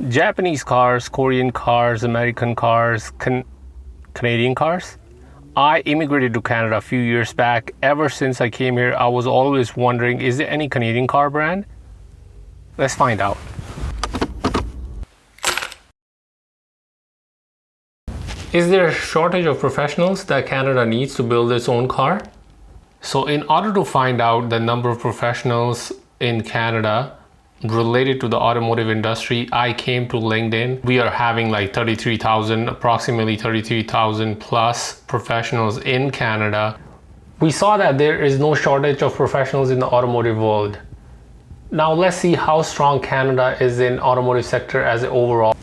Japanese cars, Korean cars, American cars, Canadian cars. I immigrated to Canada a few years back. Ever since I came here, I was always wondering, is there any Canadian car brand? Let's find out. Is there a shortage of professionals that Canada needs to build its own car? So in order to find out the number of professionals in Canada related to the automotive industry, I came to LinkedIn. We are having like approximately 33,000 plus professionals in Canada. We saw that there is no shortage of professionals in the automotive world. Now let's see how strong Canada is in automotive sector as an overall.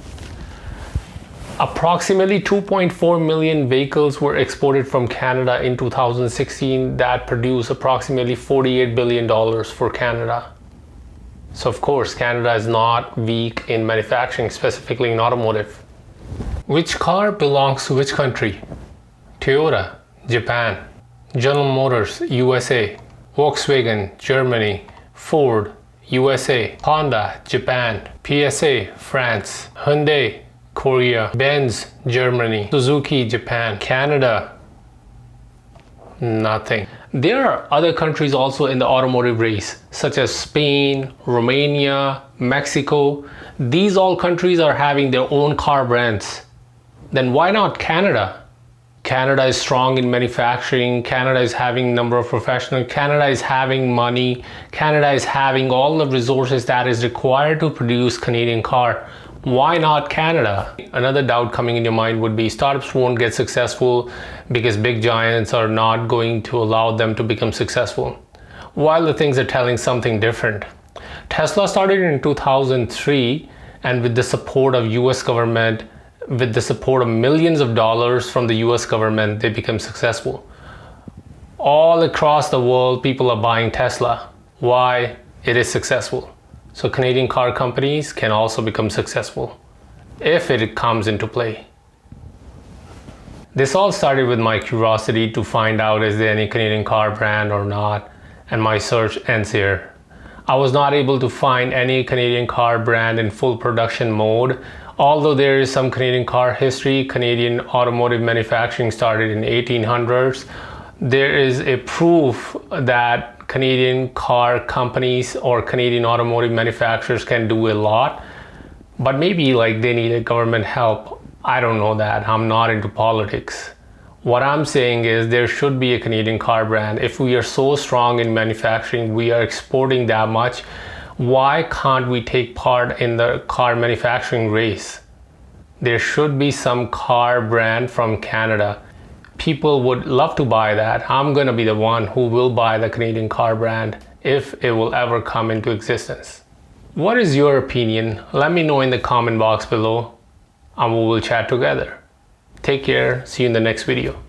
Approximately 2.4 million vehicles were exported from Canada in 2016 that produced approximately $48 billion for Canada. So of course, Canada is not weak in manufacturing, specifically in automotive. Which car belongs to which country? Toyota, Japan. General Motors, USA. Volkswagen, Germany. Ford, USA. Honda, Japan. PSA, France. Hyundai, Korea. Benz, Germany. Suzuki, Japan. Canada, nothing. There are other countries also in the automotive race, such as Spain, Romania, Mexico. These all countries are having their own car brands. Then why not Canada? Canada is strong in manufacturing. Canada is having a number of professionals. Canada is having money. Canada is having all the resources that is required to produce Canadian car. Why not Canada? Another doubt coming in your mind would be startups won't get successful because big giants are not going to allow them to become successful. While the things are telling something different. Tesla started in 2003, and with the support of US government, with the support of millions of dollars from the US government, they become successful. All across the world, people are buying Tesla. Why? It is successful. So Canadian car companies can also become successful if it comes into play. This all started with my curiosity to find out is there any Canadian car brand or not, and my search ends here. I was not able to find any Canadian car brand in full production mode. Although there is some Canadian car history, Canadian automotive manufacturing started in 1800s. There is a proof that Canadian car companies or Canadian automotive manufacturers can do a lot, but maybe like they need a government help. I don't know that. I'm not into politics. What I'm saying is there should be a Canadian car brand. If we are so strong in manufacturing, we are exporting that much, why can't we take part in the car manufacturing race? There should be some car brand from Canada. People would love to buy that. I'm going to be the one who will buy the Canadian car brand if it will ever come into existence. What is your opinion? Let me know in the comment box below and we will chat together. Take care. See you in the next video.